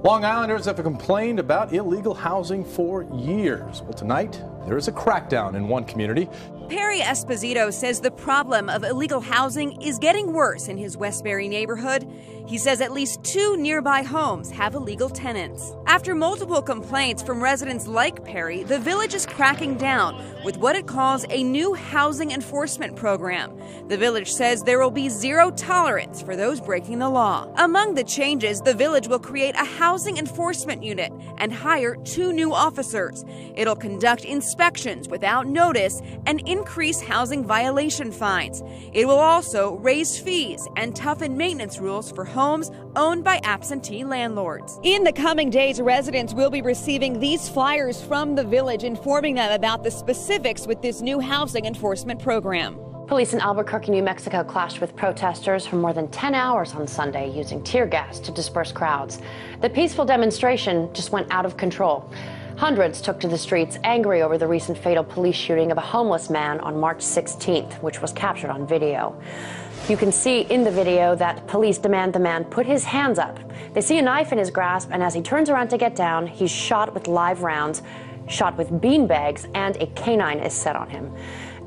Long Islanders have complained about illegal housing for years. Well, tonight, there is a crackdown in one community. Perry Esposito says the problem of illegal housing is getting worse in his Westbury neighborhood. He says at least 2 nearby homes have illegal tenants. After multiple complaints from residents like Perry, the village is cracking down with what it calls a new housing enforcement program. The village says there will be zero tolerance for those breaking the law. Among the changes, the village will create a housing enforcement unit and hire 2 new officers. It'll conduct inspections without notice and increase housing violation fines. It will also raise fees and toughen maintenance rules for homes owned by absentee landlords. In the coming days, residents will be receiving these flyers from the village informing them about the specifics with this new housing enforcement program. Police in Albuquerque, New Mexico clashed with protesters for more than 10 hours on Sunday using tear gas to disperse crowds. The peaceful demonstration just went out of control. Hundreds took to the streets angry over the recent fatal police shooting of a homeless man on March 16th, which was captured on video. You can see in the video that police demand the man put his hands up. They see a knife in his grasp, and as he turns around to get down, he's shot with live rounds, shot with beanbags, and a canine is set on him.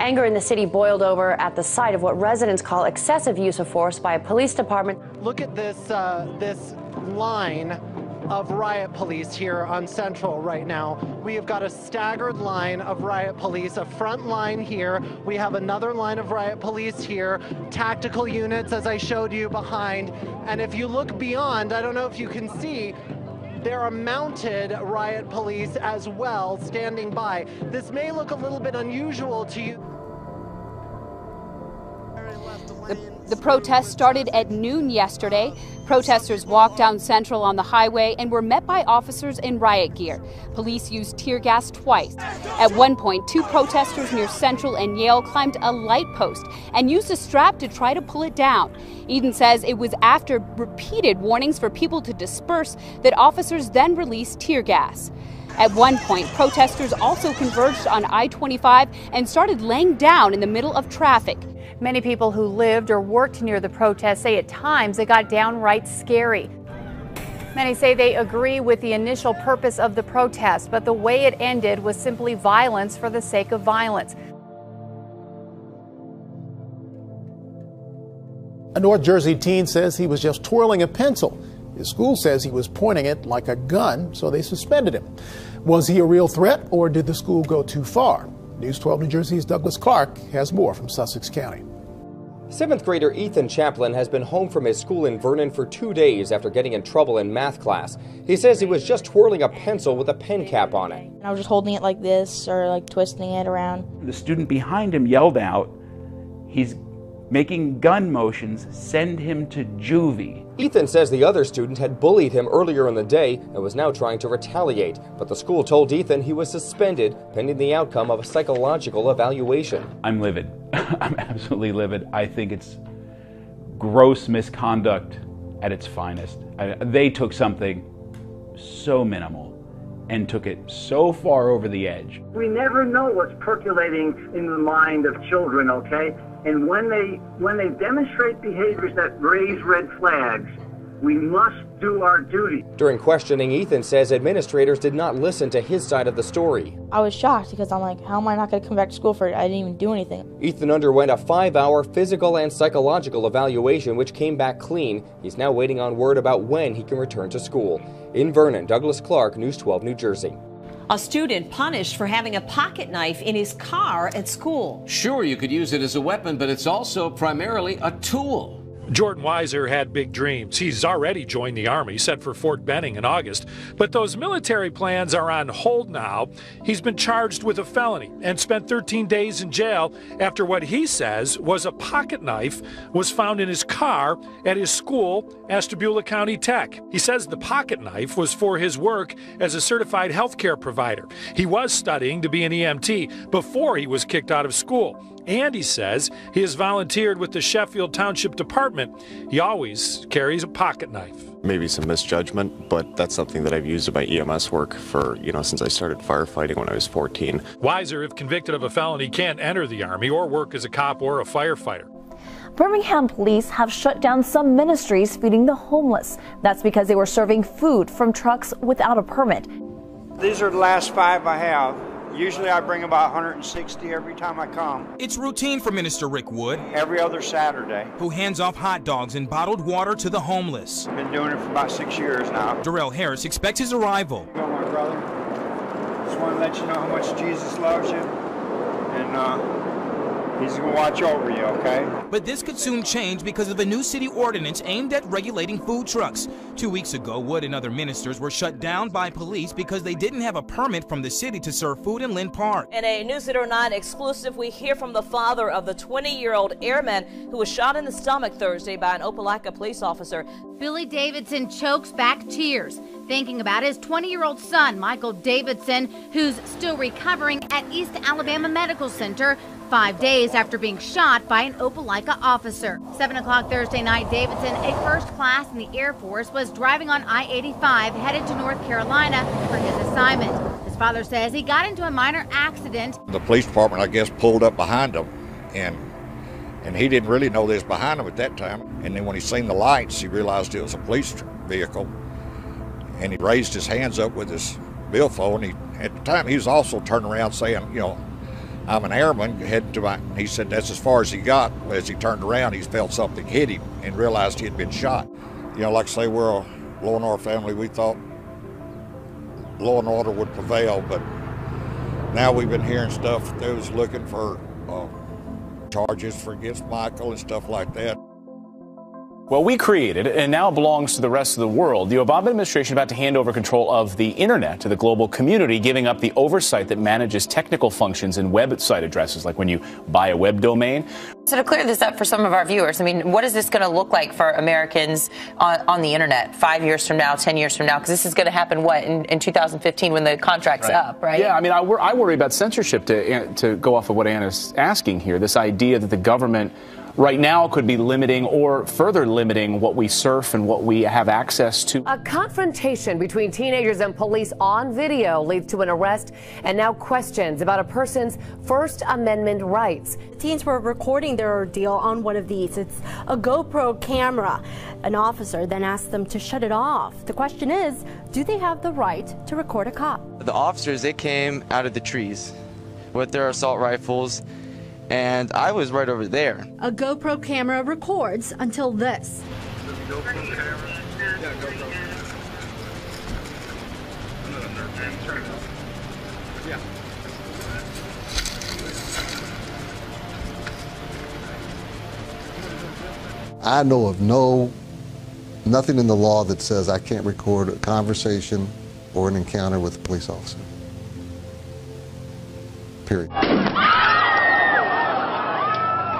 Anger in the city boiled over at the sight of what residents call excessive use of force by a police department. Look at this line of riot police here on Central right now. We have got a staggered line of riot police, a front line here. We have another line of riot police here, tactical units as I showed you behind. And if you look beyond, I don't know if you can see, there are mounted riot police as well standing by. This may look a little bit unusual to you. The protest started at noon yesterday. Protesters walked down Central on the highway and were met by officers in riot gear. Police used tear gas twice. At one point, 2 protesters near Central and Yale climbed a light post and used a strap to try to pull it down. Eden says it was after repeated warnings for people to disperse that officers then released tear gas. At one point, protesters also converged on I-25 and started laying down in the middle of traffic. Many people who lived or worked near the protest say at times it got downright scary. Many say they agree with the initial purpose of the protest, but the way it ended was simply violence for the sake of violence. A North Jersey teen says he was just twirling a pencil. His school says he was pointing it like a gun, so they suspended him. Was he a real threat, or did the school go too far? News 12 New Jersey's Douglas Clark has more from Sussex County. 7th grader Ethan Chaplin has been home from his school in Vernon for 2 days after getting in trouble in math class. He says he was just twirling a pencil with a pen cap on it. I was just holding it like this or like twisting it around. The student behind him yelled out, "He's making gun motions, send him to juvie." Ethan says the other student had bullied him earlier in the day and was now trying to retaliate, but the school told Ethan he was suspended pending the outcome of a psychological evaluation. I'm livid. I'm absolutely livid. I think it's gross misconduct at its finest. They took something so minimal and took it so far over the edge. We never know what's percolating in the mind of children, okay? And when they demonstrate behaviors that raise red flags, we must do our duty. During questioning, Ethan says administrators did not listen to his side of the story. I was shocked because I'm like, how am I not going to come back to school for it? I didn't even do anything. Ethan underwent a 5-hour physical and psychological evaluation, which came back clean. He's now waiting on word about when he can return to school. In Vernon, Douglas Clark, News 12 New Jersey. A student punished for having a pocket knife in his car at school. Sure, you could use it as a weapon, but it's also primarily a tool. Jordan Weiser had big dreams. He's already joined the Army, set for Fort Benning in August. But those military plans are on hold now. He's been charged with a felony and spent 13 days in jail after what he says was a pocket knife was found in his car at his school, Ashtabula County Tech. He says the pocket knife was for his work as a certified healthcare provider. He was studying to be an EMT before he was kicked out of school. And he says he has volunteered with the Sheffield Township Department. He always carries a pocket knife. Maybe some misjudgment, but that's something that I've used in my EMS work for, since I started firefighting when I was 14. Weiser, if convicted of a felony, can't enter the Army or work as a cop or a firefighter. Birmingham police have shut down some ministries feeding the homeless. That's because they were serving food from trucks without a permit. These are the last 5 I have. Usually I bring about 160 every time I come. It's routine for Minister Rick Wood, every other Saturday, who hands off hot dogs and bottled water to the homeless. I've been doing it for about 6 years now. Darrell Harris expects his arrival. Here you go, my brother. Just want to let you know how much Jesus loves you, and He's going to watch over you, okay? But this could soon change because of a new city ordinance aimed at regulating food trucks. 2 weeks ago, Wood and other ministers were shut down by police because they didn't have a permit from the city to serve food in Lynn Park. In a News 8 or 9 exclusive, we hear from the father of the 20-year-old airman who was shot in the stomach Thursday by an Opelika police officer. Billy Davidson chokes back tears, thinking about his 20-year-old son, Michael Davidson, who's still recovering at East Alabama Medical Center 5 days after being shot by an Opelika officer. 7 o'clock Thursday night, Davidson, a first class in the Air Force, was driving on I-85 headed to North Carolina for his assignment. His father says he got into a minor accident. The police department, I guess, pulled up behind him, and he didn't really know they was behind him at that time. And then when he seen the lights, he realized it was a police vehicle, and he raised his hands up with his billfold. And at the time, he was also turning around saying, you know, I'm an airman, heading to my, he said that's as far as he got. As he turned around, he felt something hit him and realized he had been shot. You know, like I say, we're a law and order family. We thought law and order would prevail, but now we've been hearing stuff. They was looking for charges for against Michael and stuff like that. Well, we created it, and now it belongs to the rest of the world. The Obama administration about to hand over control of the internet to the global community, giving up the oversight that manages technical functions and website addresses, like when you buy a web domain. So to clear this up for some of our viewers, I mean, what is this going to look like for Americans on the internet 5 years from now, 10 years from now? Because this is going to happen, what, in 2015 when the contract's up, right? Yeah, I mean, I worry about censorship, to go off of what Anna's asking here, this idea that the government right now could be limiting or further limiting what we surf and what we have access to. A confrontation between teenagers and police on video leads to an arrest and now questions about a person's First Amendment rights. Teens were recording their ordeal on one of these. It's a GoPro camera. An officer then asked them to shut it off. The question is, do they have the right to record a cop? The officers, they came out of the trees with their assault rifles, and I was right over there. A GoPro camera records until this. I know of nothing in the law that says I can't record a conversation or an encounter with a police officer. Period.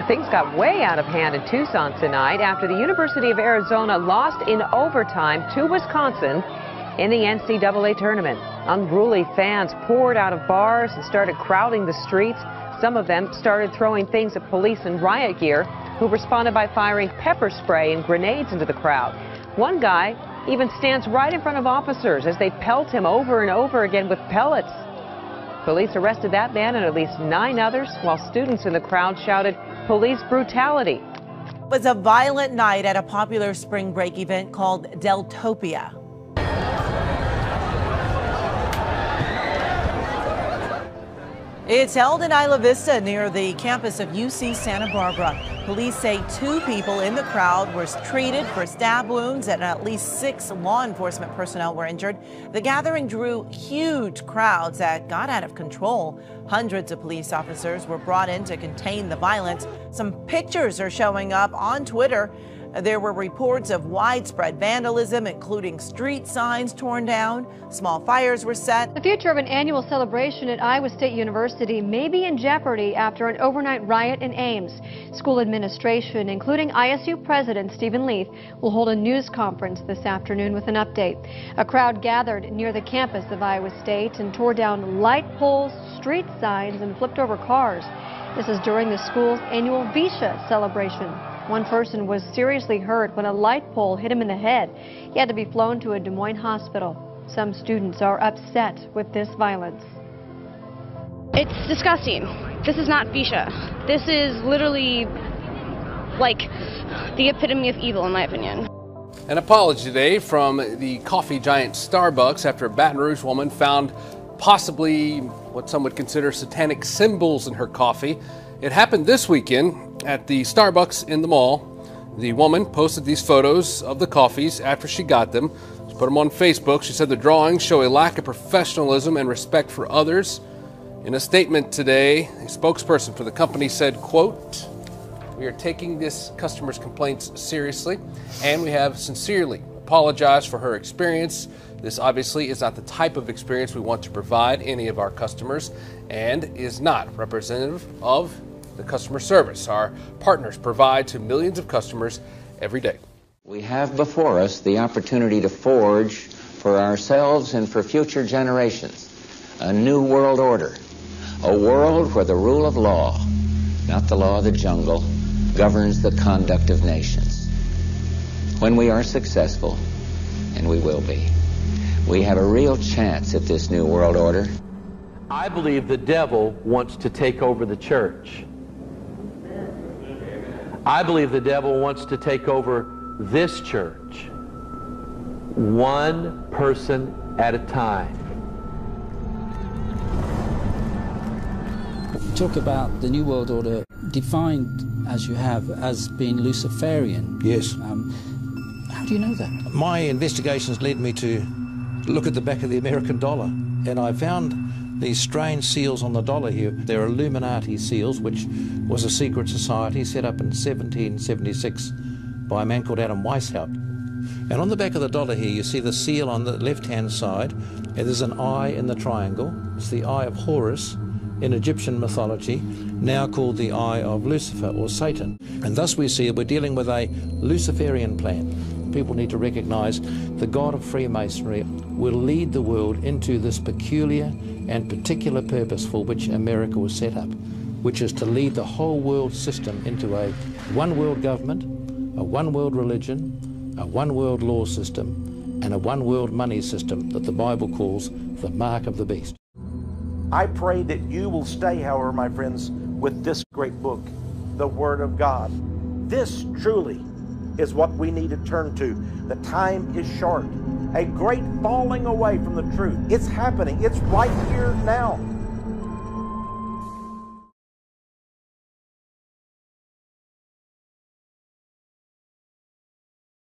Things got way out of hand in Tucson tonight after the University of Arizona lost in overtime to Wisconsin in the NCAA tournament. Unruly fans poured out of bars and started crowding the streets. Some of them started throwing things at police in riot gear, who responded by firing pepper spray and grenades into the crowd. One guy even stands right in front of officers as they pelt him over and over again with pellets. Police arrested that man and at least 9 others, while students in the crowd shouted police brutality. It was a violent night at a popular spring break event called Deltopia. It's held in Isla Vista near the campus of UC Santa Barbara. Police say 2 people in the crowd were treated for stab wounds and at least 6 law enforcement personnel were injured. The gathering drew huge crowds that got out of control. Hundreds of police officers were brought in to contain the violence. Some pictures are showing up on Twitter. There were reports of widespread vandalism, including street signs torn down. Small fires were set. The future of an annual celebration at Iowa State University may be in jeopardy after an overnight riot in Ames. School administration, including ISU President Stephen Leith, will hold a news conference this afternoon with an update. A crowd gathered near the campus of Iowa State and tore down light poles, street signs, and flipped over cars. This is during the school's annual VESHA celebration. One person was seriously hurt when a light pole hit him in the head. He had to be flown to a Des Moines hospital. Some students are upset with this violence. It's disgusting. This is not VESHA. This is literally like the epitome of evil, in my opinion. An apology today from the coffee giant Starbucks after a Baton Rouge woman found possibly what some would consider satanic symbols in her coffee. It happened this weekend at the Starbucks in the mall. The woman posted these photos of the coffees after she got them. She put them on Facebook. She said the drawings show a lack of professionalism and respect for others. In a statement today, a spokesperson for the company said, quote, "We are taking this customer's complaints seriously, and we have sincerely apologized for her experience. This obviously is not the type of experience we want to provide any of our customers and is not representative of the customer service our partners provide to millions of customers every day." We have before us the opportunity to forge for ourselves and for future generations a new world order, a world where the rule of law, not the law of the jungle, governs the conduct of nations. When we are successful, and we will be, we have a real chance at this new world order. I believe the devil wants to take over the church. I believe the devil wants to take over this church, one person at a time. Talk about the New World Order defined as you have as being Luciferian. Yes. How do you know that? My investigations led me to look at the back of the American dollar, and I found these strange seals on the dollar here. They're Illuminati seals, which was a secret society set up in 1776 by a man called Adam Weishaupt. And on the back of the dollar here, you see the seal on the left-hand side, and there's an eye in the triangle. It's the eye of Horus in Egyptian mythology, now called the eye of Lucifer or Satan. And thus we see we're dealing with a Luciferian plan. People need to recognize the God of Freemasonry will lead the world into this peculiar and particular purpose for which America was set up, which is to lead the whole world system into a one world government, a one world religion, a one world law system, and a one world money system that the Bible calls the mark of the beast. I pray that you will stay, however, my friends, with this great book, the Word of God. This truly is what we need to turn to. The time is short. A great falling away from the truth. It's happening. It's right here now.